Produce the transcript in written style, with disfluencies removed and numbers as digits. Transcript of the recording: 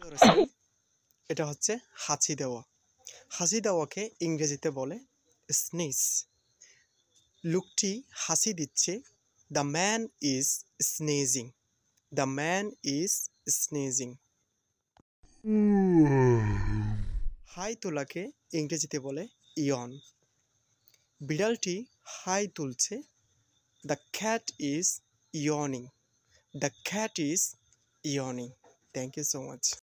ধরেছেন, এটা হচ্ছে হাঁচি দেওয়া। হাঁচি দেওয়াকে ইংরেজিতে বলে স্নিজ। লোকটি হাঁচি দিচ্ছে। The man is sneezing. The man is sneezing. হাই তোলাকে ইংরেজিতে বলে ইয়ন। বিড়ালটি হাই তুলছে। The cat is yawning. The cat is yawning. Thank you so much.